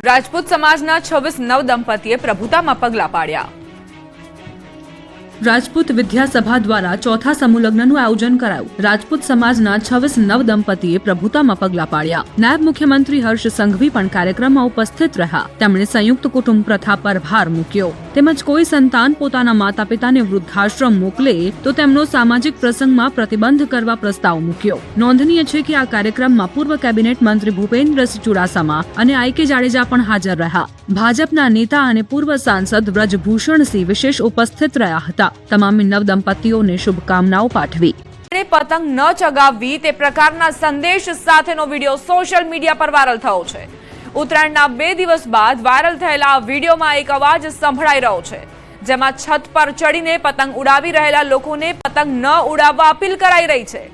રાજપૂત સમાજના 26 નવદંપતીએ પ્રભુતામાં પગલાં પાડ્યા। રાજપૂત વિદ્યાસભા દ્વારા ચોથા સમૂહ લગ્નનું આયોજન કરાયું। રાજપૂત સમાજના 26 નવદંપતીએ પ્રભુતામાં પગલાં પાડ્યા। નાયબ મુખ્યમંત્રી હર્ષ સંઘવી પણ કાર્યક્રમમાં ઉપસ્થિત રહ્યા। તેમણે સંયુક્ત કુટુંબ પ્રથા પર ભાર મૂક્યો તેમજ કોઈ સંતાન પોતાના માતા પિતાને વૃદ્ધાશ્રમ મોકલે તો તેમનો સામાજિક પ્રસંગમાં પ્રતિબંધ કરવા પ્રસ્તાવ મૂક્યો। નોંધનીય છે કે આ કાર્યક્રમમાં પૂર્વ કેબિનેટ મંત્રી ભૂપેન્દ્રસિંહ ચુડાસમા અને આઈ.કે. જાડેજા પણ હાજર રહ્યા। ભાજપના નેતા અને પૂર્વ સાંસદ વ્રજભૂષણસિંહ વિશેષ ઉપસ્થિત રહ્યા હતા। તમામ નવદંપતીઓને શુભકામનાઓ પાઠવી। પતંગ ન ચગાવવી તે પ્રકારના સંદેશ સાથેનો વિડીયો સોશિયલ મીડિયા પર વાયરલ થયો છે। ઉત્તરાયણના 2 દિવસ બાદ વાયરલ થયેલા આ વિડીયોમાં એક અવાજ સંભળાઈ રહ્યો છે, જેમાં છત પર ચડીને પતંગ ઉડાવી રહેલા લોકોને પતંગ ન ઉડાવવા અપીલ કરાઈ રહી છે।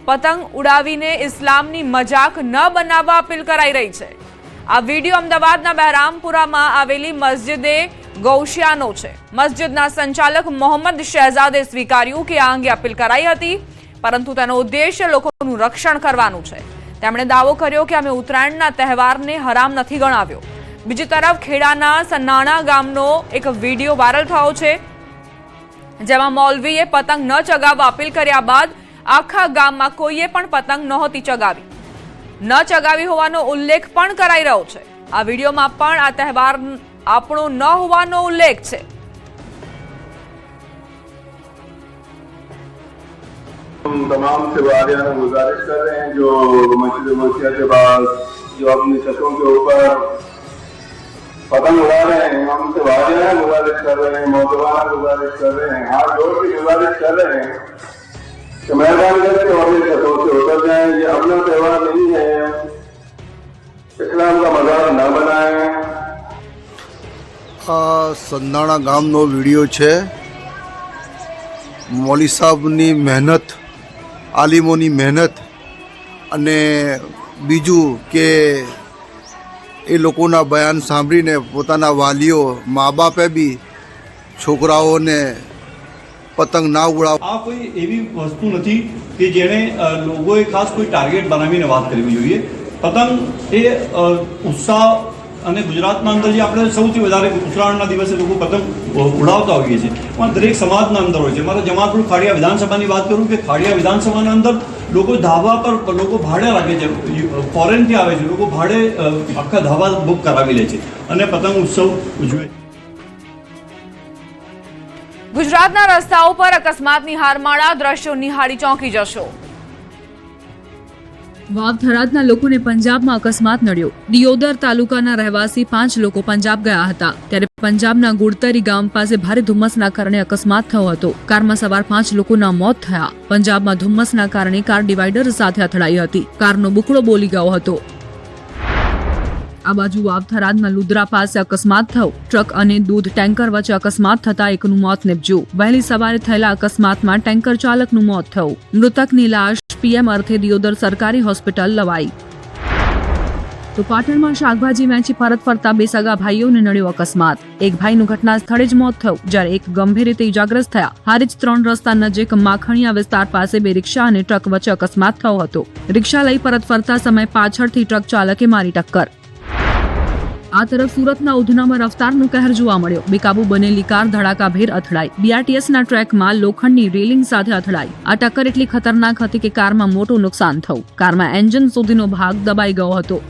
પતંગ ઉડાવીને ઇસ્લામની મજાક ન બનાવવા અપીલ કરાઈ રહી છે। આ વિડીયો અમદાવાદના બહેરામપુરામાં આવેલી મસ્જિદે ગૌશિયાનો છે। મસ્જિદના સંચાલક મોહમ્મદ શહેજાદે સ્વીકાર્યું કે આ અંગે અપીલ કરાઈ હતી, પરંતુ તેનો ઉદ્દેશ્ય લોકોનું રક્ષણ કરવાનું છે। તેમણે દાવો કર્યો કે અમે ઉત્તરાયણના તહેવારને હરામ નથી ગણાવ્યો। બીજી તરફ ખેડાના સન્નાણા ગામનો એક વિડીયો વાયરલ થયો છે, જેમાં મૌલવીએ પતંગ ન ચગાવવા અપીલ કર્યા બાદ આખા ગામમાં કોઈએ પણ પતંગ નહોતી ચગાવી। ન ચગાવી હોવાનો ઉલ્લેખ પણ કરાઈ રહ્યો છે। આ વિડીયોમાં પણ આ તહેવાર આપણો ન હોવાનો ઉલ્લેખ છે। हम तमाम से वालियाना गुजारिश कर रहे हैं जो मस्जिद गौसिया के पास जो अपनी छतों के ऊपर पतंग उड़ा रहे हैं, हम से वालियाना गुजारिश कर रहे हैं, मौजवाना गुजारिश कर रहे हैं, हाथ जोड़ के गुजारिश कर रहे हैं कि मेहरबानी करके तो अपनी छतों से उतर जाएं। ये अपना त्यौहार नहीं है, इस्लाम का मजाक न बनाएं। સંધાણા ગામનો વિડીયો છે। મૌલી સાહેબની મહેનત, આલિમોની મહેનત અને બીજું કે એ લોકોના બયાન સાંભળીને પોતાના વાલીઓ મા બાપે બી છોકરાઓને પતંગ ના ઉડાવ। આ કોઈ એવી વસ્તુ નથી કે જેણે લોકોએ ખાસ કોઈ ટાર્ગેટ બનાવીને વાત કરવી જોઈએ। પતંગ એ ઉત્સાહ અને ગુજરાતના અંદર જે આપણે સૌથી વધારે ઉત્તરાયણના દિવસે લોકો પતંગ ઉડાવતા હોઈએ છીએ, પણ દરેક સમાજના અંદર હોય છે। મારા જમાલપુર ખાડિયા વિધાનસભાની વાત કરું કે ખાડિયા વિધાનસભાના અંદર લોકો ધાબા પર લોકો ભાડે રાખે છે, ફોરેનથી આવે છે, લોકો ભાડે આખા ધાબા બુક કરાવી લે છે અને પતંગ ઉત્સવ ઉજવે। ગુજરાતના રસ્તાઓ પર અકસ્માતની હારમાળા દ્રશ્યો નિહાળી ચોંકી જશો। વાવ થરાદના લોકોને પંજાબમાં અકસ્માત નડ્યો। દિયોદર તાલુકાના રહેવાસી 5 લોકો પંજાબ ગયા હતા, ત્યારે પંજાબના ગુડતરી ગામ પાસે ભારે ધુમ્મસના કારણે અકસ્માત થયો હતો। કારમાં સવાર 5 લોકોના મોત થયા। પંજાબમાં ધુમ્મસના કારણે કાર ડિવાઈડર સાથે અથડાઈ હતી। કારનો બુકડો બોલી ગયો હતો। આ બાજુ વાવ થરાદના લુદ્રા પાસે અકસ્માત થયો। ટ્રક અને દૂધ ટેન્કર વચ્ચે અકસ્માત થતા એકનું મોત નીપજ્યું। વહેલી સવારે થયેલા અકસ્માતમાં ટેન્કર ચાલકનું મોત થયું। મૃતકની લાશ પીએમ અર્થે દિયોદર સરકારી હોસ્પિટલ લવાઈ। તો પાટણમાં શાકભાજી વેચી પરત ફરતા 2 સગા ભાઈઓને નડ્યો અકસ્માત। એક ભાઈનું ઘટના સ્થળે જ મોત થયું, જ્યારે એક ગંભીર રીતે ઇજાગ્રસ્ત થયા। હારીજ 3 રસ્તા નજીક માખણીયા વિસ્તાર પાસે 2 રિક્ષા અને ટ્રક વચ્ચે અકસ્માત થયો હતો। રિક્ષા લઈ પરત ફરતા સમય પાછળથી ટ્રક ચાલકે મારી ટક્કર। આ તરફ સુરતના ઉધનામાં રફતારનો કહેર જોવા મળ્યો। બેકાબુ બનેલી કાર ધડાકાભેર અથડાઈ। બીઆરટીએસના ટ્રેકમાં લોખંડની રેલિંગ સાથે અથડાઈ। આ ટક્કર એટલી ખતરનાક હતી કે કારમાં મોટું નુકસાન થયું। કારમાં એન્જિન સુધીનો ભાગ દબાઈ ગયો હતો।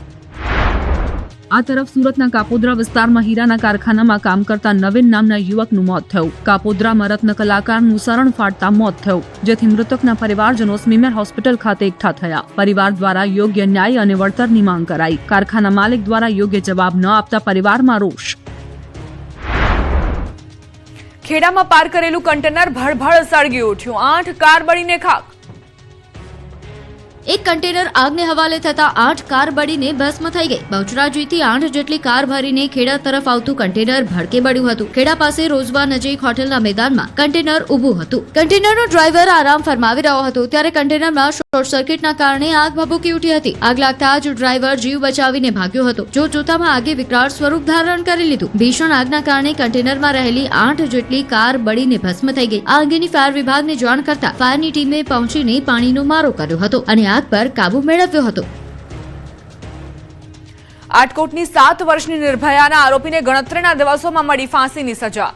આ તરફ સુરતના કાપોદ્રા વિસ્તારમાં હીરાના કારખાનામાં કામ કરતા નવીન નામના યુવકનું મોત થયું। કાપોદ્રામાં રત્ન કલાકારનું શરણ ફાટતા મોત થયું, જેથી મૃતકના પરિવારજનો સ્મીમેર હોસ્પિટલ ખાતે એકઠા થયા। પરિવાર દ્વારા યોગ્ય ન્યાય અને વળતરની માંગ કરાઈ। કારખાના માલિક દ્વારા યોગ્ય જવાબ ન આપતા પરિવારમાં રોષ। ખેડામાં પાર કરેલું કન્ટેનર ભડભડ સળગી ઉઠ્યું। 8 કાર બળીને ખાક। એક કન્ટેનર આગને હવાલે થતા 8 કાર બળીને ભસ્મ થઈ ગઈ। બહુચરાજીથી 8 જેટલી કાર ભરીને ખેડા તરફ આવતું કન્ટેનર ભડકે બળ્યું હતું। ખેડા પાસે રોજવા નજીક હોટેલના મેદાનમાં કન્ટેનર ઊભું હતું। કન્ટેનરનો ડ્રાઈવર આરામ ફરમાવી રહ્યો હતો, ત્યારે કન્ટેનરમાં શોર્ટ સર્કિટના કારણે આગ ભભૂકી ઉઠી હતી। આગ લાગતા જ ડ્રાઈવર જીવ બચાવીને ભાગ્યો હતો। જોતજોતામાં આગે વિકરાળ સ્વરૂપ ધારણ કરી લીધું। ભીષણ આગના કારણે કન્ટેનરમાં રહેલી 8 જેટલી કાર બળીને ભસ્મ થઈ ગઈ। આ અંગેની ફાયર વિભાગને જાણ કરતા ફાયરની ટીમે પહોંચીને પાણીનો મારો કર્યો હતો અને આગ પર કાબુ મેળવ્યો હતો। આટકોટની 7 વર્ષની નિર્ભયાના આરોપીને ગણતરીના દિવસોમાં મળી ફાંસીની સજા.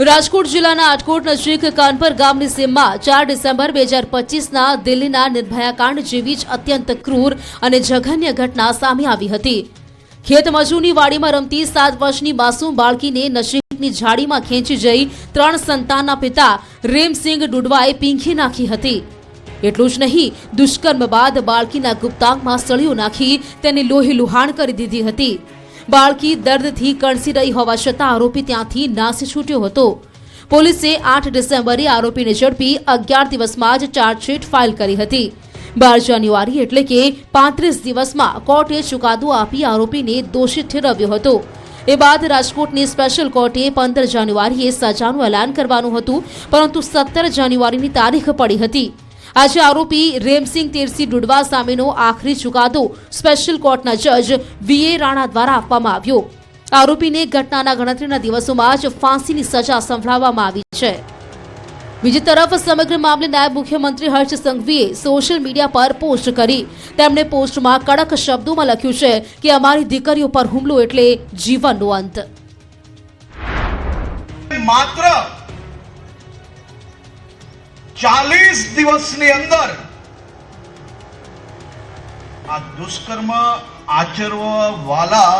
રાજકોટ જિલ્લાના આટકોટ નજીક કાનપર ગામની સીમમાં 4 ડિસેમ્બર 2025ના દિલ્હીના નિર્ભયાકાંડ જેવી જ અત્યંત ક્રૂર અને જઘન્ય ઘટના સામે આવી હતી. ખેતમજૂરની વાડીમાં રમતી 7 વર્ષની માસૂમ બાળકીને નજીકની ઝાડીમાં ખેંચી જઈ 3 સંતાનના પિતા રેમસિંગ ડુડવાએ પીંખી નાખી હતી. એટલું જ નહીં, દુષ્કર્મ બાદ બાળકીના ગુપ્તાંગમાં સળીઓ નાખી તેને લોહી લુહાણ કરી દીધી હતી. બાળકી દર્દથી કણસી રહી હોવા છતાં આરોપી ત્યાંથી નાસી છૂટ્યો હતો. પોલીસે 8 ડિસેમ્બરે આરોપીને ઝડપી 11 દિવસમાં જ ચાર્જશીટ ફાઇલ કરી હતી. 12 જાન્યુઆરી એટલે કે 35 દિવસમાં કોર્ટે ચુકાદો આપી આરોપીને દોષિત ઠેરવ્યો હતો. એ બાદ રાજકોટની સ્પેશિયલ કોર્ટે 15 જાન્યુઆરીએ સજાનું એલાન કરવાનું હતું, પરંતુ 17 જાન્યુઆરીની તારીખ પડી હતી. આજે આરોપી રેમસિંગ તેરસી ડુડવા સામેનો આખરી ચુકાદો સ્પેશિયલ કોર્ટના જજ વીએ રાણા દ્વારા આપવામાં આવ્યો. આરોપીને ઘટનાના ગણતરીના દિવસોમાં જ ફાંસીની સજા સંભળાવવામાં આવી છે. બીજી તરફ સમગ્ર મામલે નાયબ મુખ્યમંત્રી હર્ષ સંઘવીએ સોશિયલ મીડિયા પર પોસ્ટ કરી. તેમણે પોસ્ટમાં કડક શબ્દોમાં લખ્યું છે કે અમારી દીકરીઓ પર હુમલો એટલે જીવનનો અંત. માત્ર 40 દિવસની અંદર આ દુષ્કર્મ આચરવા વાળા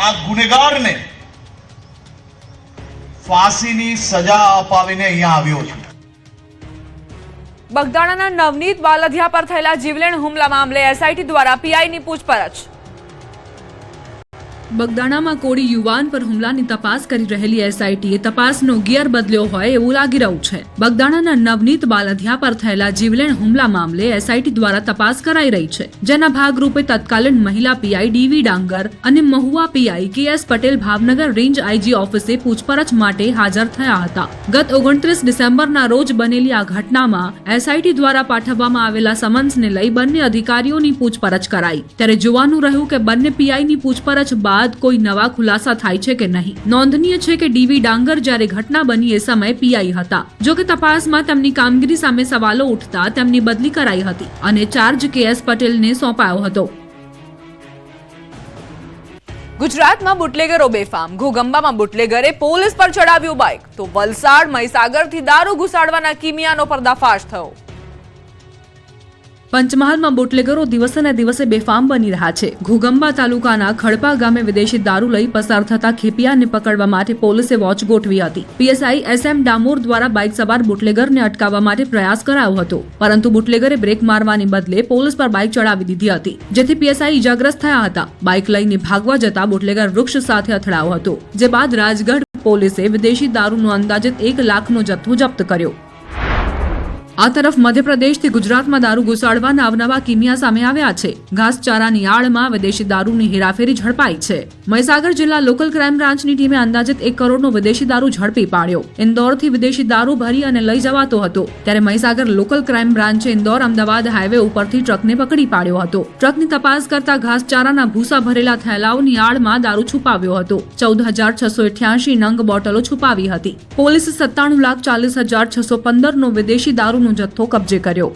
આ ગુનેગારને ફાંસીની સજા અપાવીને અહીંયા આવ્યો છું. બગદાણાના નવનીત બાલધિયા પર થયેલા જીવલેણ હુમલા મામલે એસઆઈટી દ્વારા પીઆઈની પૂછપરછ. બગદાણામાં કોળી યુવાન પર હુમલાની તપાસ કરી રહેલી એસઆઈટીએ તપાસનો ગિયર બદલ્યો હોય એવું લાગી રહ્યું છે. બગદાણાના નવનીત બાલધિયા પર થયેલા જીવલેણ હુમલા મામલે એસઆઈટી દ્વારા તપાસ કરાઈ રહી છે, જેના ભાગરૂપે તત્કાલીન મહિલા પીઆઈ ડીવી ડાંગર અને Mahuva PI KS Patel Bhavnagar range IG ઓફિસે પૂછપરછ માટે હાજર થયા હતા. ગત 29 ડિસેમ્બરના રોજ બનેલી આ ઘટનામાં એસઆઈટી દ્વારા પાઠવવામાં આવેલા સમન્સને લઈ બંને અધિકારીઓની પૂછપરછ કરાઈ. ત્યારે જોવાનું રહ્યું કે બંને પીઆઈની પૂછપરછ બાદ કોઈ નવા ખુલાસા થાય છે કે નહીં. નોંધનીય છે કે ડીવી ડાંગર જ્યારે ઘટના બની એ સમયે પીઆઈ હતા. જો કે તપાસમાં તેમની કામગીરી સામે સવાલો ઉઠતા તેમની બદલી કરાઈ હતી અને ચાર્જ કેએસ પટેલને સોંપાયો હતો. ગુજરાતમાં બુટલેગરો બેફામ. ઘોગંબામાં બુટલેગરે પોલીસ પર ચડાવ્યું બાઇક, તો વલસાડ મહીસાગરથી દારૂ ઘુસાડવાના કિમિયાનો પર્દાફાશ થયો. પંચમહાલમાં બુટલેગરો દિવસે ને દિવસે બેફામ બની રહ્યા છે. ઘોગંબા તાલુકાના ખડપા ગામે વિદેશી દારૂ લઈ પસાર થતા ખેપિયાને પકડવા માટે પોલીસે વોચ ગોઠવી હતી. પીએસઆઈ એસએમ ડામોર દ્વારા બાઇક સવાર બુટલેગરને અટકાવવા માટે પ્રયાસ કરાયો હતો, પરંતુ બુટલેગરે બ્રેક મારવાની બદલે પોલીસ પર બાઇક ચડાવી દીધી હતી, જેથી પીએસઆઈ ઇજાગ્રસ્ત થયા હતા. બાઇક લઈને ભાગવા જતા બુટલેગર વૃક્ષ સાથે અથડાયો હતો, જે બાદ રાજગઢ પોલીસે વિદેશી દારૂનો અંદાજિત 1 લાખનો જથ્થો જપ્ત કર્યો. આ તરફ મધ્યપ્રદેશથી ગુજરાતમાં દારૂ ઘુસાડવાના અવનવા કિમિયા સામે આવ્યા છે. ઘાસચારાની આડમાં વિદેશી દારૂની હેરાફેરી ઝડપાઈ છે. મહીસાગર જિલ્લા લોકલ ક્રાઇમ બ્રાન્ચની ટીમે અંદાજિત 1 કરોડનો વિદેશી દારૂ ઝડપી પાડ્યો. ઇન્દોરથી વિદેશી દારૂ ભરી અને લઈ જવાતો હતો, ત્યારે મહીસાગર લોકલ ક્રાઇમ બ્રાન્ચે ઇન્દોર અમદાવાદ હાઈવે ઉપરથી ટ્રકને પકડી પાડ્યો હતો. ટ્રકની તપાસ કરતા ઘાસચારાના ભૂસા ભરેલા થેલાઓની આડમાં દારૂ છુપાવ્યો હતો. 14,688 નંગ બોટલો છુપાવી હતી. પોલીસે 97,40,615નો વિદેશી દારૂ જથ્થો કબજે કર્યો.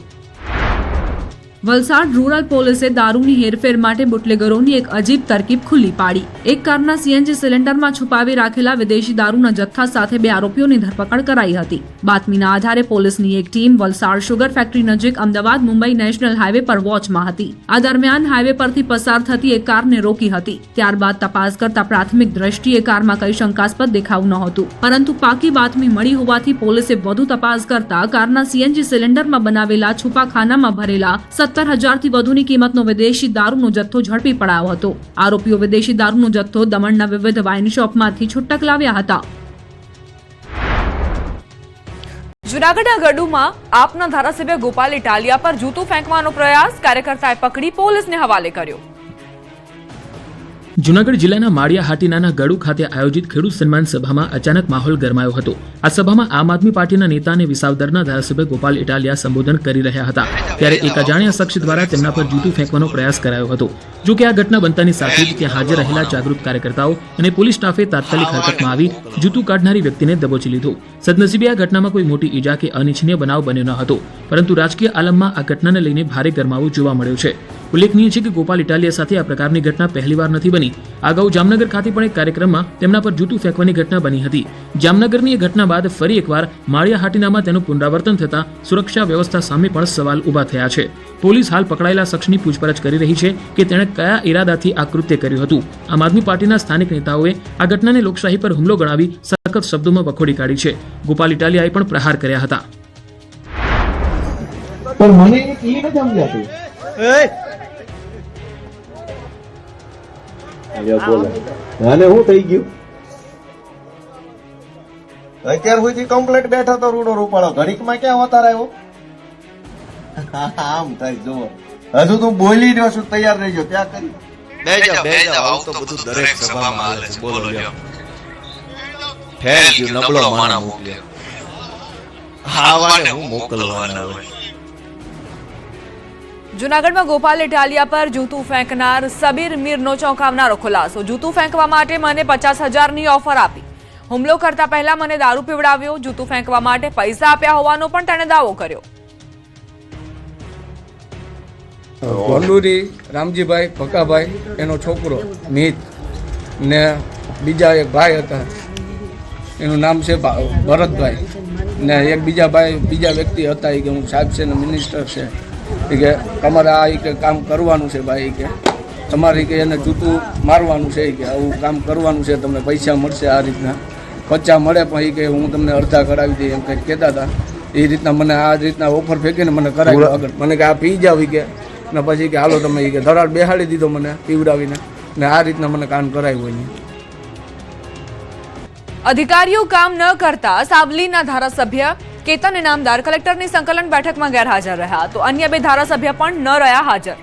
વલસાડ રૂરલ પોલીસે દારૂની હેરફેર માટે બુટલેગરોની એક અજીબ તરકીબ ખુલ્લી પાડી. એક કારના સીએનજી સિલિન્ડરમાં છુપાવી રાખેલા વિદેશી દારૂના જથ્થા સાથે 2 આરોપીઓની ધરપકડ કરાઈ હતી. બાતમીના આધારે પોલીસની એક ટીમ વલસાડ શુગર ફેક્ટરી નજીક અમદાવાદ મુંબઈ નેશનલ હાઈવે પર વોચમાં હતી. આ દરમિયાન હાઈવે પરથી પસાર થતી એક કારને રોકી હતી. ત્યારબાદ તપાસ કરતા પ્રાથમિક દ્રષ્ટિએ કારમાં કંઈ શંકાસ્પદ દેખાવ નહોતું, પરંતુ પાકી બાતમી મળી હોવાથી પોલીસે વધુ તપાસ કરતા કારના સીએનજી સિલિન્ડરમાં બનાવેલા છુપા ખાનામાં ભરેલા 17,000થી વધુની કિંમતનો વિદેશી દારૂનો જથ્થો ઝડપી પડાયો હતો. આરોપીઓ વિદેશી દારૂનો જથ્થો દમણના વિવિધ વાઇન શોપમાંથી છૂટક લાવ્યા હતા. જૂનાગઢના ગડુમાં આપના ધારાસભ્ય ગોપાલ ઇટાલિયા પર જૂતું ફેંકવાનો પ્રયાસ, કાર્યકર્તાએ પકડી પોલીસને હવાલે કર્યો. જૂનાગઢ જિલ્લાના માળિયા હાટીનાના ગડુ ખાતે આયોજિત ખેડૂત સન્માન સભામાં અચાનક માહોલ ગરમાયો હતો. આ સભામાં આમ આદમી પાર્ટીના નેતા અને વિસાવદરના ધારાસભ્ય ગોપાલ ઇટાલિયા સંબોધન કરી રહ્યા હતા. ત્યારે એક અજાણ્યા શખ્સ દ્વારા તેમના પર જૂતું ફેંકવાનો પ્રયાસ કરાયો હતો. જો કે આ ઘટના બનતાની સાથે જ ત્યાં હાજર રહેલા જાગૃત કાર્યકર્તાઓ અને પોલીસ સ્ટાફે તાત્કાલિક હરકતમાં આવી જૂતું કાઢનારી વ્યક્તિને દબોચી લીધો. સદનસીબે આ ઘટનામાં કોઈ મોટી ઈજા કે અનિચ્છનીય બનાવ બન્યો ન હતો, પરંતુ રાજકીય આલમમાં આ ઘટનાને લઈને ભારે ગરમાવો જોવા મળ્યો છે. ઉલ્લેખનીય છે કે ગોપાલ ઇટાલિયા સાથે આ પ્રકારની ઘટના પહેલીવાર નથી બની. અગાઉ જામનગર ખાતે પણ એક કાર્યક્રમમાં તેમના પર જૂતું ફેંકવાની ઘટના બની હતી. જામનગરની એ ઘટના બાદ ફરી એકવાર માળિયા હાટીનામાં તેનું પુનરાવર્તન થતા સુરક્ષા વ્યવસ્થા સામે પણ સવાલ ઊભા થયા છે. પોલીસ હાલ પકડાયેલા શખ્સની પૂછપરછ કરી રહી છે કે તેણે કયા ઈરાદાથી આ કૃત્ય કર્યું હતું. આમ આદમી પાર્ટીના સ્થાનિક નેતાઓએ આ ઘટનાને લોકશાહી પર હુમલો ગણાવી સખત શબ્દોમાં વખોડી કાઢી છે. ગોપાલ ઇટાલિયાએ પણ પ્રહાર કર્યા હતા. પણ મને એ નથી સમજાતું. આને શું થઈ ગયું? અત્યાર સુધી કમ્પ્લેટ બેઠો તો રૂડો રૂપાળો ઘડીકમાં ક્યાં અવતાર આવ્યો? આમ થાય જુઓ, હજુ તું બોલી રહ્યો છું, તૈયાર રહેજો ત્યાં કરી. બેજા આવું તો બધું દરેક સભામાં હાલે છે. બોલો લ્યો. ફેર ગયું નબળો માણા મોકલ્યો. આવાને હું મોકલવાના હોય. જૂનાગઢમાં ગોપાલ ઇટાલિયા પર જૂતું ફેંકનાર સબીર મીરનો ચોંકાવનારો ખુલાસો. જૂતું ફેંકવા માટે મને 50,000ની ઓફર આપી. હુમલો કરતા પહેલા મને દારૂ પીવડાવ્યો. જૂતું ફેંકવા માટે પૈસા આપ્યા હોવાનો પણ તેણે દાવો કર્યો. ગોંડુરી રામજીભાઈ ભકાભાઈ એનો છોકરો મિત ને બીજા એક ભાઈ હતા, એનું નામ છે ભરતભાઈ, ને એક બીજા વ્યક્તિ હતા કે હું સાહેબ છે ને મિનિસ્ટર છે, કે તમારે આ કે કામ કરવાનું છે ભાઈ, કે તમારે કે એને જૂતું મારવાનું છે, કે આવું કામ કરવાનું છે, તમને પૈસા મળશે આ રીતના, પચ્ચા મળે પણ કે હું તમને અડધા કરાવી દઈ એમ કંઈક કહેતા હતા. એ રીતના મને આ રીતના ઓફર ફેંકીને મને કરાવ્યો આગળ. મને કે આ પી જાવ કે ને પછી કે હાલો તમે કે ધરાડ બેહાડી દીધો મને પીવડાવીને, ને આ રીતના મને કામ કરાવ્યું. અધિકારીઓ કામ ન કરતા સાવલીના ધારાસભ્ય કેતન ઇનામદાર કલેક્ટરની સંકલન બેઠકમાં ગેરહાજર રહ્યા, તો અન્ય 2 ધારાસભ્ય પણ ન રહ્યા હાજર.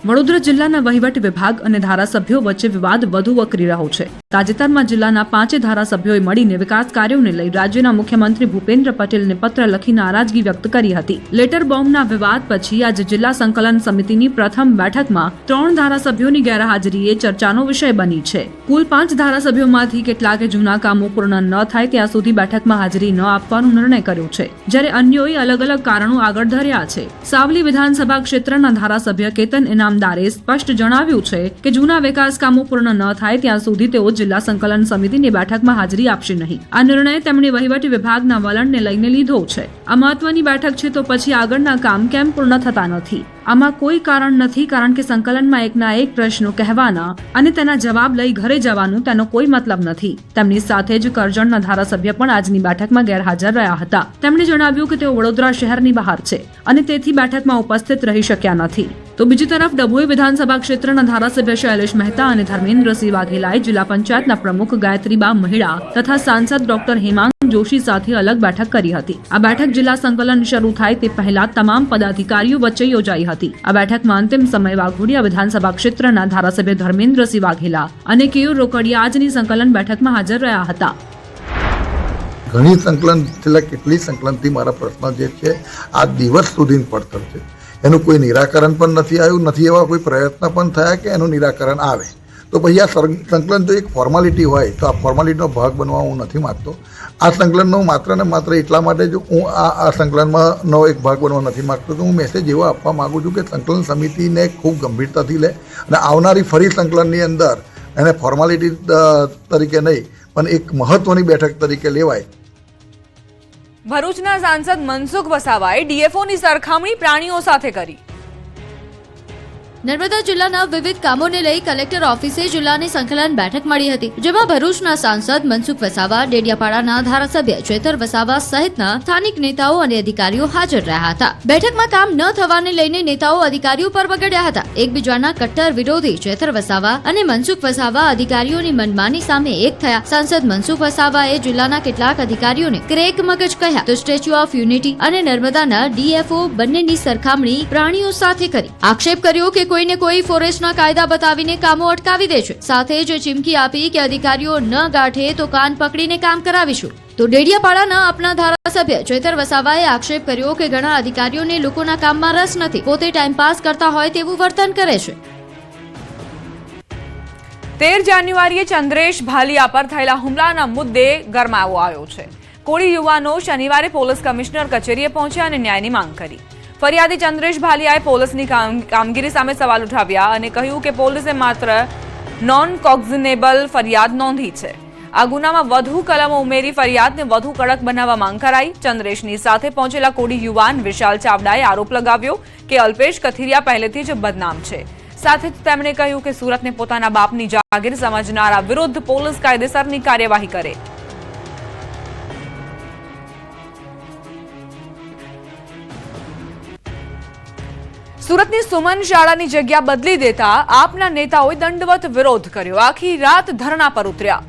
વડોદરા જિલ્લાના વહીવટ વિભાગ અને ધારાસભ્યો વચ્ચે વિવાદ વધુ વકરી રહ્યો છે. તાજેતરમાં જિલ્લાના 5 ધારાસભ્યોએ મળીને વિકાસ કાર્યોને લઈ રાજ્યના મુખ્યમંત્રી ભૂપેન્દ્ર પટેલને પત્ર લખી નારાજગી વ્યક્ત કરી હતી. લેટર બોમ્બના વિવાદ પછી આજે જિલ્લા સંકલન સમિતિની પ્રથમ બેઠકમાં 3 ધારાસભ્યોની ગેરહાજરી એ ચર્ચાનો વિષય બની છે. કુલ 5 ધારાસભ્યોમાંથી કેટલાકે જૂના કામો પૂર્ણ ન થાય ત્યાં સુધી બેઠકમાં હાજરી ન આપવાનો નિર્ણય કર્યો છે, જ્યારે અન્યોએ અલગ અલગ કારણો આગળ ધર્યા છે. સાવલી વિધાનસભા ક્ષેત્રના ધારાસભ્ય કેતન ઇનામદારે સ્પષ્ટ જણાવ્યું છે કે જૂના વિકાસ કામો પૂર્ણ ન થાય ત્યાં સુધી તેઓ જિલ્લા સંકલન સમિતિની બેઠકમાં હાજરી આપશે નહીં. આ નિર્ણય તેમણે વહીવટી વિભાગના વલણને લઈને લીધો છે. આ મહત્વની બેઠક છે તો પછી આગળના કામ કેમ પૂર્ણ થતા નથી? આમાં કોઈ કારણ નથી, કારણ કે સંકલનમાં એકના એક પ્રશ્નો કહેવાના અને તેના જવાબ લઈ ઘરે જવાનું તેનો કોઈ મતલબ નથી. તેમની સાથે જ કરજણના ધારાસભ્ય પણ આજની બેઠકમાં ગેરહાજર રહ્યા હતા. તેમણે જણાવ્યું કે તેઓ વડોદરા શહેરની બહાર છે અને તેથી બેઠકમાં ઉપસ્થિત રહી શક્યા નથી. તો બીજી તરફ ડભોઈ વિધાનસભા ક્ષેત્રના ધારાસભ્ય શૈલેષ મહેતા અને ધર્મેન્દ્રસિંહ વાઘેલાએ જિલ્લા પંચાયતના પ્રમુખ ગાયત્રીબા મહિડા તથા સાંસદ ડોક્ટર હેમાંગ જોશી સાથે અલગ બેઠક કરી હતી. આ બેઠક જિલ્લા સંકલન શરૂ થાય તે પહેલા તમામ પદાધિકારીઓ વચ્ચે યોજાઈ હતી. આ બેઠકમાં અંતિમ સમય વાઘોડિયા વિધાનસભા ક્ષેત્રના ધારાસભ્ય ધર્મેન્દ્રસિંહ વાઘેલા અને કેયુર રોકડિયા આજની સંકલન બેઠકમાં હાજર રહ્યા હતા. ઘણી સંકલન છેલ્લા કેટલી સંકલનથી મારા પ્રશ્ન જે છે આ દિવસ સુધી પડતર છે, એનું કોઈ નિરાકરણ પણ નથી આવ્યું, નથી એવા કોઈ પ્રયત્ન પણ થયા કે એનું નિરાકરણ આવે. તો પછી આ સંકલન જો એક ફોર્માલિટી હોય તો આ ફોર્માલિટીનો ભાગ બનવા હું નથી માગતો. આ સંકલનનો માત્ર ને માત્ર એટલા માટે જો હું આ સંકલનનો એક ભાગ બનવા નથી માગતો તો હું મેસેજ એવો આપવા માગું છું કે સંકલન સમિતિને ખૂબ ગંભીરતાથી લે અને આવનારી ફરી સંકલનની અંદર એને ફોર્માલિટી તરીકે નહીં પણ એક મહત્વની બેઠક તરીકે લેવાય. ભરૂચના સાંસદ મનસુખ વસાવાએ ડીએફઓની સરખામણી પ્રાણીઓ સાથે કરી. નર્મદા જિલ્લાના વિવિધ કામોને લઈ કલેક્ટર ઓફિસે જિલ્લાની સંકલન બેઠક મળી હતી, જેમાં ભરૂચના સાંસદ મનસુખ વસાવા, ડેડિયાપાડાના ધારાસભ્ય ચેતર વસાવા સહિતના સ્થાનિક નેતાઓ અને અધિકારીઓ હાજર રહ્યા હતા. બેઠકમાં કામ ન થવાને લઈને નેતાઓ અધિકારીઓ પર બગડ્યા હતા. એકબીજાના કટ્ટર વિરોધી ચેતર વસાવા અને મનસુખ વસાવા અધિકારીઓની મનમાની સામે એક થયા. સાંસદ મનસુખ વસાવાએ જિલ્લાના કેટલાક અધિકારીઓને ક્રેક મગજ કહ્યા તો સ્ટેચ્યુ ઓફ યુનિટી અને નર્મદાના ડીએફઓ બંનેની સરખામણી પ્રાણીઓ સાથે કરી. આક્ષેપ કર્યો કે કોઈને કોઈ ફોરેસ્ટના કાયદા બતાવીને કામો અટકાવી દે છે. સાથે જ ચીમકી આપી કે અધિકારીઓ ન ગાંઠે તો કાન પકડીને કામ કરાવીશું. તો ડેડિયાપાડાના આપના ધારાસભ્ય ચૈતર વસાવાએ આક્ષેપ કર્યો કે ઘણા અધિકારીઓને લોકોના કામમાં રસ નથી, પોતે ટાઈમપાસ કરતા હોય તેવું વર્તન કરે છે. 13 જાન્યુઆરીએ ચંદ્રેશ ભાલિયા પર થયેલા હુમલાના મુદ્દે ગરમાવો આવ્યો છે. કોળી યુવાનો શનિવારે પોલીસ કમિશનર કચેરીએ પહોંચ્યા અને ન્યાયની માંગ કરી. ફરિયાદી ચંદ્રેશ ભાલિયાએ પોલીસની કામગીરી સામે સવાલ ઉઠાવ્યા અને કહ્યું કે પોલીસે માત્ર નોન કોગ્ઝિનેબલ ફરિયાદ નોંધી છે. આ ગુનામાં વધુ કલમો ઉમેરી ફરિયાદને વધુ કડક બનાવવા માંગ કરાઈ. ચંદ્રેશની સાથે પહોંચેલા કોળી યુવાન વિશાલ ચાવડાએ આરોપ લગાવ્યો કે અલ્પેશ કથિરિયા પહેલેથી જ બદનામ છે. સાથે જ તેમણે કહ્યું કે સુરતને પોતાના બાપની જાગીર સમજનારા વિરુદ્ધ પોલીસ કાયદેસરની કાર્યવાહી કરે. સુરતની સુમન શાળાની જગ્યા બદલી દેતા આપના નેતાઓએ દંડવત વિરોધ કર્યો. આખી રાત ધરણા પર ઉતર્યા.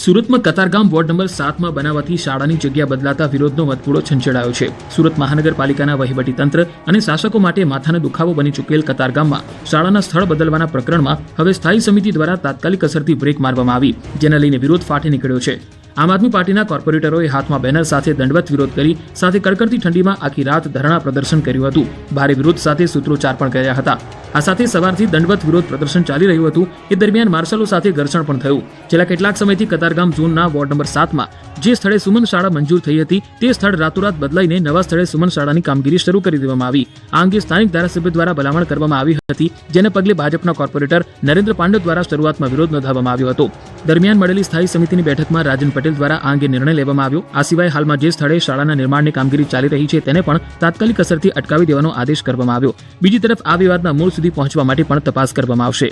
સુરતમાં કતારગામ વોર્ડ નંબર 7માં બનાવવાથી શાળાની જગ્યા બદલાતા વિરોધનો મતપૂડો છંછેડાયો છે. સુરત મહાનગરપાલિકાના વહીવટીતંત્ર અને શાસકો માટે માથાનો દુખાવો બની ચૂકેલ કતારગામમાં શાળાના સ્થળ બદલવાના પ્રકરણમાં હવે સ્થાયી સમિતિ દ્વારા તાત્કાલિક અસરથી બ્રેક મારવામાં આવી, જેને લઈને વિરોધ ફાટી નીકળ્યો છે. આમ આદમી પાર્ટીના કોર્પોરેટરોએ હાથમાં બેનર સાથે દંડવત વિરોધ કરી સાથે કડકડતી ઠંડીમાં આખી રાત ધરણા પ્રદર્શન કર્યું હતું. ભારે વિરોધ સાથે સૂત્રોચ્ચાર પણ કર્યા હતા. આ સાથે સવારથી દંડવત વિરોધ પ્રદર્શન ચાલી રહ્યું હતું. એ દરમિયાન માર્શલો સાથે ઘર્ષણ પણ થયું. છેલ્લા કેટલાક સમયથી કતારગામ ઝોનના વોર્ડ નંબર 7માં જે સ્થળે સુમન શાળા મંજૂર થઈ હતી તે સ્થળ રાતોરાત બદલાઈને નવા સ્થળે સુમન શાળાની કામગીરી શરૂ કરી દેવામાં આવી. આ અંગે સ્થાનિક ધારાસભ્ય દ્વારા ભલામણ કરવામાં આવી હતી, જેને પગલે ભાજપના કોર્પોરેટર નરેન્દ્ર પાંડે દ્વારા શરૂઆતમાં વિરોધ નોંધાવવામાં આવ્યો હતો. દરમિયાન મળેલી સ્થાયી સમિતિની બેઠકમાં રાજન પટેલ દ્વારા આ અંગે નિર્ણય લેવામાં આવ્યો. આ સિવાય હાલમાં જે સ્થળે શાળાના નિર્માણની કામગીરી ચાલી રહી છે તેને પણ તાત્કાલિક અસરથી અટકાવી દેવાનો આદેશ કરવામાં આવ્યો. બીજી તરફ આ વિવાદના મૂળ સુધી પહોંચવા માટે પણ તપાસ કરવામાં આવશે.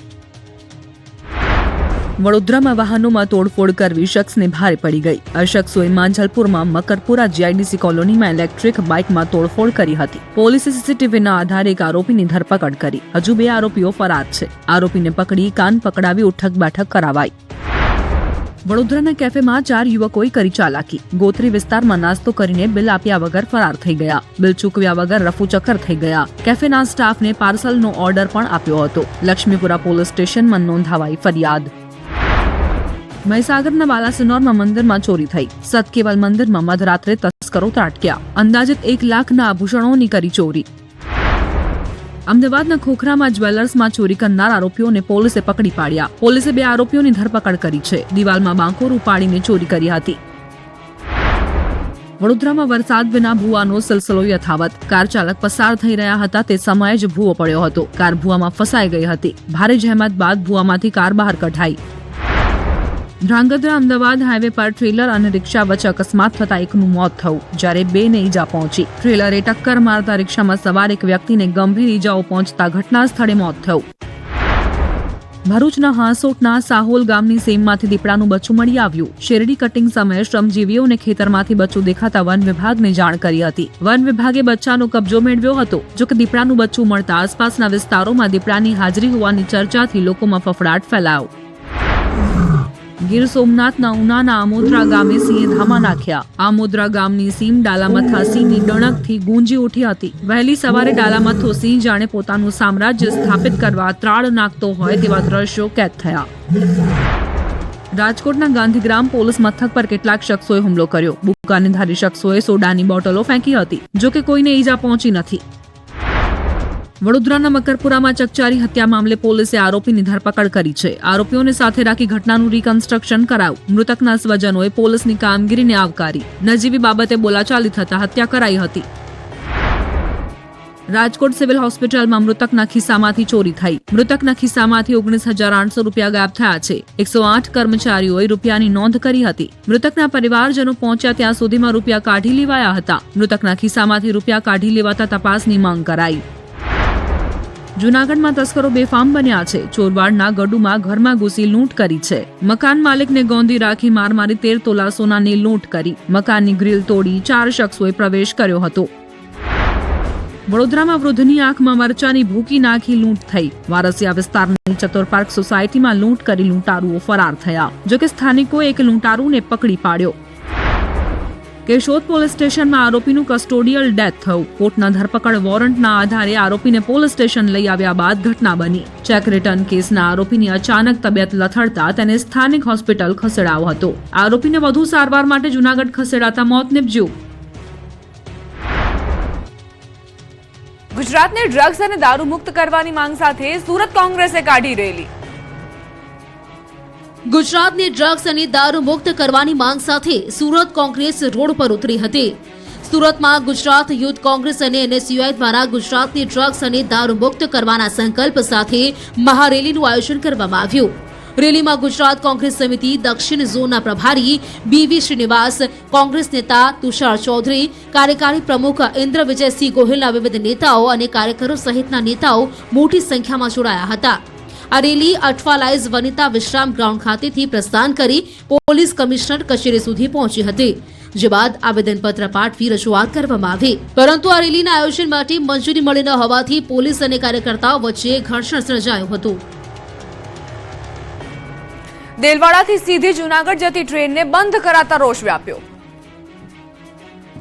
વડોદરામાં વાહનોમાં તોડફોડ કરવી શખ્સને ભારે પડી ગઈ. આ શખ્સોએ માંજલપુરમાં મકરપુરા જીઆઈડીસી કોલોનીમાં ઇલેક્ટ્રિક બાઇકમાં તોડફોડ કરી હતી. પોલીસે સીસીટીવીના આધારે એક આરોપીની ધરપકડ કરી. હજુ 2 આરોપીઓ ફરાર છે. આરોપીને પકડી કાન પકડાવી ઉઠક બેઠક કરાવાઈ. વડોદરાના કેફેમાં 4 યુવકોએ કરી ચાલાકી. ગોત્રી વિસ્તારમાં નાસ્તો કરીને બિલ આપ્યા વગર ફરાર થઈ ગયા. બિલ ચૂકવ્યા વગર રફુચક્કર થઈ ગયા. કેફેના સ્ટાફને પાર્સલનો ઓર્ડર પણ આપ્યો હતો. લક્ષ્મીપુરા પોલીસ સ્ટેશનમાં નોંધાવાઈ ફરિયાદ. મહીસાગરના બાલાસિનોરમાં મંદિરમાં ચોરી થઈ. સતકેવલ મંદિરમાં મધરાત્રે તસ્કરો ત્રાટક્યા. અંદાજિત 1 લાખના આભૂષણોની કરી ચોરી. અમદાવાદના ખોખરામાં જ્વેલર્સમાં ચોરી કરનાર આરોપીઓને પોલીસે પકડી પાડ્યા. પોલીસે 2 આરોપીઓની ધરપકડ કરી છે. દિવાલમાં બાંકોર ઉપાડીને ચોરી કરી હતી. વડોદરામાં વરસાદ વિના ભૂવાનો સિલસિલો યથાવત. કાર ચાલક પસાર થઈ રહ્યા હતા તે સમયે જ ભૂવો પડ્યો હતો. કાર ભૂવામાં ફસાઈ ગઈ હતી. ભારે જહેમત બાદ ભૂવામાંથી કાર બહાર કઢાઈ. ધ્રાંગધ્રા અમદાવાદ હાઈવે પર ટ્રેલર અને રિક્ષા વચ્ચે અકસ્માત થતા એકનું મોત થયું, જ્યારે 2 ને ઈજા પહોંચી. ટ્રેલરે ટક્કર મારતા રિક્ષામાં સવાર એક વ્યક્તિને ગંભીર ઈજાઓ પહોંચતા ઘટના સ્થળે મોત થયું. ભરૂચના હાંસોટના સાહોલ ગામની સીમમાંથી દીપડાનું બચ્ચું મળી આવ્યું. શેરડી કટિંગ સમયે શ્રમજીવીઓને ખેતરમાંથી બચ્ચું દેખાતા વન વિભાગને જાણ કરી હતી. વન વિભાગે બચ્ચાનો કબજો મેળવ્યો હતો. જોકે દીપડાનું બચ્ચું મળતા આસપાસના વિસ્તારોમાં દીપડાની હાજરી હોવાની ચર્ચાથી લોકોમાં ફફડાટ ફેલાયો. ગીર સોમનાથના ઉનાના આમોદરા ગામે સિંહે ધામા નાખ્યા. આમોદરા ગામની સીમ ડાલામથા સિંહની ડણકથી ગુંજી ઉઠી હતી. વહેલી સવારે ડાલામથો સિંહ જાણે પોતાનું સામ્રાજ્ય સ્થાપિત કરવા ત્રાળ નાખતો હોય તેવા દ્રશ્યો કેદ થયા. રાજકોટના ગાંધીગ્રામ પોલીસ મથક પર કેટલાક શખ્સોએ હુમલો કર્યો. બુકાનીધારી શખ્સોએ સોડાની બોટલો ફેંકી હતી. જોકે કોઈને ઈજા પહોંચી નથી. વડોદરાના મકરપુરામાં ચકચારી હત્યા મામલે પોલીસે આરોપીની ધરપકડ કરી છે. આરોપીઓને સાથે રાખી ઘટનાનું રિકન્સ્ટ્રક્શન કરાયું. મૃતકના સ્વજનોએ પોલીસની કામગીરીને આવકારી. નજીવી બાબતે બોલાચાલી થતા હત્યા કરાઈ હતી. રાજકોટ સિવિલ હોસ્પિટલમાં મૃતકના ખિસ્સામાંથી ચોરી થઈ. મૃતકના ખિસ્સામાંથી 19,800 રૂપિયા ગાયબ થયા છે. 108 કર્મચારીઓએ રૂપિયાની નોંધ કરી હતી. મૃતકના પરિવારજનો પહોંચ્યા ત્યાં સુધીમાં રૂપિયા કાઢી લેવાયા હતા. મૃતકના ખિસ્સામાંથી રૂપિયા કાઢી લેવાતા તપાસની માંગ કરાઈ. જૂનાગઢમાં તસ્કરો બેફામ બન્યા છે. ચોરવાડના ગડુમાં ઘરમાં ઘૂસી લૂંટ કરી છે. મકાન માલિકને ગોંધી રાખી મારી 13 તોલા સોનાની લૂંટ કરી. મકાનની ગ્રીલ તોડી 4 શખ્સોએ પ્રવેશ કર્યો હતો. વડોદરામાં વૃદ્ધની આંખમાં મરચાની ભૂકી નાખી લૂંટ થઈ. વારસિયા વિસ્તારની ચતુર પાર્ક સોસાયટીમાં લૂંટ કરી લૂંટારુઓ ફરાર થયા. જોકે સ્થાનિકોએ એક લૂંટારુને પકડી પાડ્યો. કેશોદ પોલીસ સ્ટેશનમાં આરોપીનું કસ્ટોડિયલ ડેથ થયું. કોર્ટના ધરપકડ વોરંટના આધારે આરોપીને પોલીસ સ્ટેશન લઈ આવ્યા બાદ ઘટના બની. ચેક રિટર્ન કેસના આરોપીની અચાનક તબિયત લથડતા તેને સ્થાનિક હોસ્પિટલ ખસેડાયો હતો. આરોપીને વધુ સારવાર માટે જૂનાગઢ ખસેડાતા મોત નીપજ્યું. ગુજરાતને ડ્રગ્સ અને દારૂ મુક્ત કરવાની માંગ સાથે સુરત કોંગ્રેસે કાઢી રેલી. ગુજરાતને ડ્રગ્સ અને દારૂ મુક્ત કરવાની માંગ સાથે સુરત કોંગ્રેસ રોડ પર ઉતરી હતી. સુરતમાં ગુજરાત યુથ કોંગ્રેસ અને NSUI દ્વારા ગુજરાતને ડ્રગ્સ અને દારૂ મુક્ત કરવાના સંકલ્પ સાથે મહારેલીનું આયોજન કરવામાં આવ્યું. રેલીમાં ગુજરાત કોંગ્રેસ સમિતિ દક્ષિણ ઝોનના પ્રભારી BV શ્રીનિવાસ, કોંગ્રેસ નેતા તુષાર ચૌધરી, કાર્યકારી પ્રમુખ ઇન્દ્ર વિજયસિંહ ગોહિલના વિવિધ નેતાઓ અને કાર્યકરો સહિતના નેતાઓ મોટી સંખ્યામાં જોડાયા હતા. આ રેલી અઠવાલાઇઝ વનિતા વિશ્રામ ગ્રાઉન્ડ ખાતેથી પ્રસ્થાન કરી પોલીસ કમિશનર કચેરી સુધી પહોંચી હતી. જે બાદ આવેદનપત્ર પાઠવી રજૂઆત કરવામાં આવી, પરંતુ આ રેલીના આયોજન માટે મંજૂરી મળી ન હોવાથી પોલીસ અને કાર્યકર્તાઓ વચ્ચે ઘર્ષણ સર્જાયું હતું. દેલવાડાથી સીધી જૂનાગઢ જતી ટ્રેનને બંધ કરાતા રોષ વ્યાપ્યો.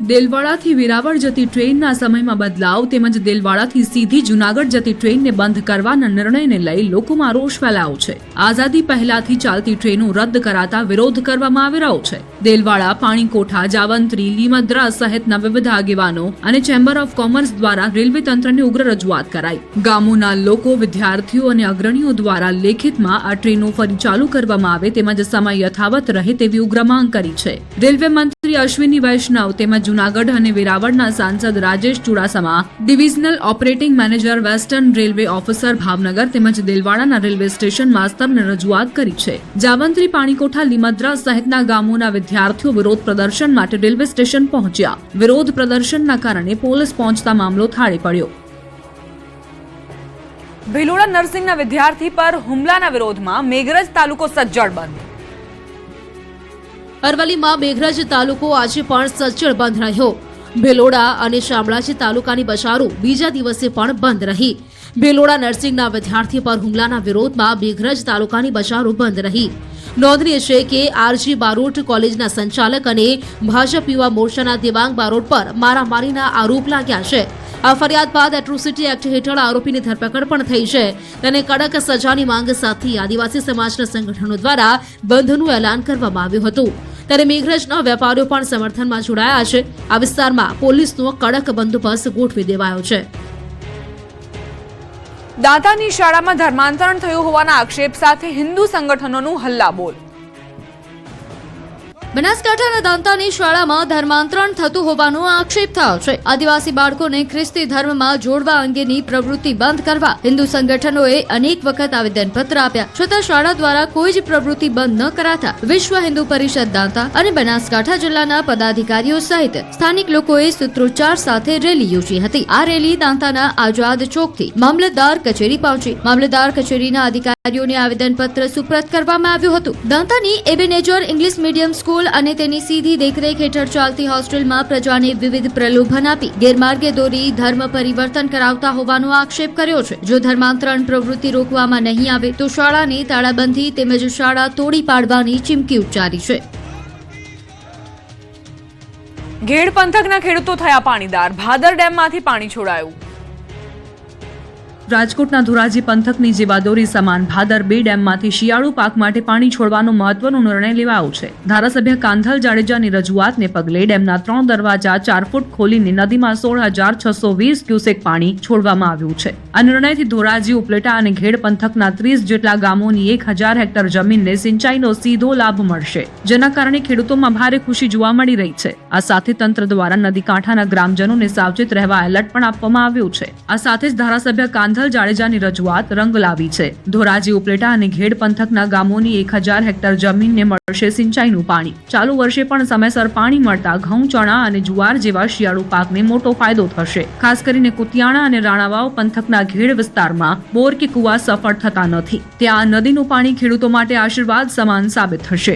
દેલવાડાથી વેરાવળ જતી ટ્રેનના સમયમાં બદલાવ તેમજ દેલવાડાથી સીધી જૂનાગઢ જતી ટ્રેનને બંધ કરવાના નિર્ણયને લઈ લોકોમાં રોષ ફેલાયો છે. આઝાદી પહેલાથી ચાલતી ટ્રેનો રદ કરાતા વિરોધ કરવામાં આવી રહ્યો છે. દેલવાડા, પાણીકોઠા, જાવંત્રી, લીમદ્રા સહિતના વિવિધ આગેવાનો અને ચેમ્બર ઓફ કોમર્સ દ્વારા રેલવે તંત્રને ઉગ્ર રજૂઆત કરાઈ. ગામોના લોકો, વિદ્યાર્થીઓ અને અગ્રણીઓ દ્વારા લેખિતમાં આ ટ્રેનો ફરી ચાલુ કરવામાં આવે તેમજ સમય યથાવત રહે તેવી ઉગ્ર માંગ કરી છે. રેલવે મંત્રી અશ્વિની વૈષ્ણવ તેમજ જૂનાગઢ અને વેરાવળના સાંસદ Rajesh Chudasama, divisional operating manager western railway officer Bhavnagar તેમજ દેલવાડાના રેલવે સ્ટેશન માસ્તરને રજૂઆત કરી છે. જાવંત્રી, પાણીકોઠા, લીમદ્રા સહિતના ગામોના વિદ્યાર્થીઓ વિરોધ પ્રદર્શન માટે રેલવે સ્ટેશન પહોંચ્યા. વિરોધ પ્રદર્શનના કારણે પોલીસ પહોંચતા મામલો થાળે પડ્યો. ભિલોડા નર્સિંગના વિદ્યાર્થી પર હુમલાના વિરોધમાં મેઘરજ તાલુકો સજ્જડ બંધ. અરવલ્લીમાં મેઘરજ તાલુકો આજે પણ સજ્જડ બંધ રહ્યો. ભિલોડા અને શામળાજી તાલુકાની બજારો બીજા દિવસે પણ બંધ રહી. ભિલોડા નર્સિંગના વિદ્યાર્થી પર હુમલાના વિરોધમાં મેઘરજ તાલુકાની બજારો બંધ રહી. નોંધનીય છે કે RG બારોટ કોલેજના સંચાલક અને ભાજપ યુવા મોરચાના દેવાંગ બારોટ પર મારામારીના આરોપ લાગ્યા છે. આ ફરિયાદ બાદ એટ્રોસિટી એક્ટ હેઠળ આરોપીની ધરપકડ પણ થઈ છે. તેને કડક સજાની માંગ સાથે આદિવાસી સમાજના સંગઠનો દ્વારા બંધનું એલાન કરવામાં આવ્યું હતું. ત્યારે મેઘરજના વેપારીઓ પણ સમર્થનમાં જોડાયા છે. આ વિસ્તારમાં પોલીસનો કડક બંદોબસ્ત ગોઠવી દેવાયો છે. દાંતાની શાળામાં ધર્માંતરણ થયું હોવાના આક્ષેપ સાથે હિન્દુ સંગઠનોનું હલ્લાબોલ. બનાસકાંઠાના દાંતાની શાળામાં ધર્માંતરણ થતું હોવાનો આક્ષેપ થયો છે. આદિવાસી બાળકોને ખ્રિસ્તી ધર્મમાં જોડવા અંગેની પ્રવૃત્તિ બંધ કરવા હિન્દુ સંગઠનોએ અનેક વખત આવેદનપત્ર આપ્યા, છતાં શાળા દ્વારા કોઈ જ પ્રવૃત્તિ બંધ ન કરાતા વિશ્વ હિન્દુ પરિષદ દાંતા અને બનાસકાંઠા જિલ્લાના પદાધિકારીઓ સહિત સ્થાનિક લોકોએ સૂત્રોચ્ચાર સાથે રેલી યોજી હતી. આ રેલી દાંતાના આઝાદ ચોકથી મામલતદાર કચેરી પહોંચી. મામલતદાર કચેરીના અધિકારીઓને આવેદનપત્ર સુપ્રત કરવામાં આવ્યું હતું. દાંતાની એબેનેજર ઇંગ્લિશ મીડિયમ સ્કૂલ અને તેની સીધી દેખરેખ હેઠળ ચાલતી હોસ્ટેલમાં પ્રજાને વિવિધ પ્રલોભન આપી ગેરમાર્ગે દોરી ધર્મ પરિવર્તન કરાવતા હોવાનો આક્ષેપ કર્યો છે. જો ધર્માંતરણ પ્રવૃત્તિ રોકવામાં નહીં આવે તો શાળાની તાળાબંધી તેમજ શાળા તોડી પાડવાની ચીમકી ઉચ્ચારી છે. ઘેડ પંથકના ખેડૂતો થયા પાણીદાર. ભાદર ડેમમાંથી પાણી છોડાયું. રાજકોટના ધોરાજી પંથકની જીવાદોરી સમાન ભાદર 2 ડેમમાંથી શિયાળુ પાક માટે પાણી છોડવાનો મહત્વનો નિર્ણય લેવાયો છે. ધારાસભ્ય કાંધલ જાડેજાની રજૂઆતને પગલે ડેમના 3 દરવાજા 4 ફૂટ ખોલીને નદીમાં 16,620 ક્યુસેક પાણી છોડવામાં આવ્યું છે. આ નિર્ણયથી ધોરાજી, ઉપલેટા અને ઘેડ પંથકના 30 જેટલા ગામોની 1000 હેક્ટર જમીનને સિંચાઈનો સીધો લાભ મળશે, જેના કારણે ખેડૂતોમાં ભારે ખુશી જોવા મળી રહી છે. આ સાથે તંત્ર દ્વારા નદી કાંઠાના ગ્રામજનોને સાવચેત રહેવા એલર્ટ પણ આપવામાં આવ્યું છે. આ સાથે જ ધારાસભ્ય કાંધલ જાડેજાની રજૂઆત રંગ લાવી છે. ધોરાજી, ઉપલેટા અને ઘેડ પંથકના ગામોની 1000 હેક્ટર જમીનને મળશે સિંચાઈનું પાણી. ચાલુ વર્ષે પણ સમયસર પાણી મળતા ઘઉં, ચણા અને જુવાર જેવા શિયાળુ પાકને મોટો ફાયદો થશે. ખાસ કરીને કુતિયાણા અને રાણાવાવ પંથકના ઘેડ વિસ્તારમાં બોર કે કુવા સફળ થતા નથી. ત્યાં નદીનું પાણી ખેડૂતો માટે આશીર્વાદ સમાન સાબિત થશે.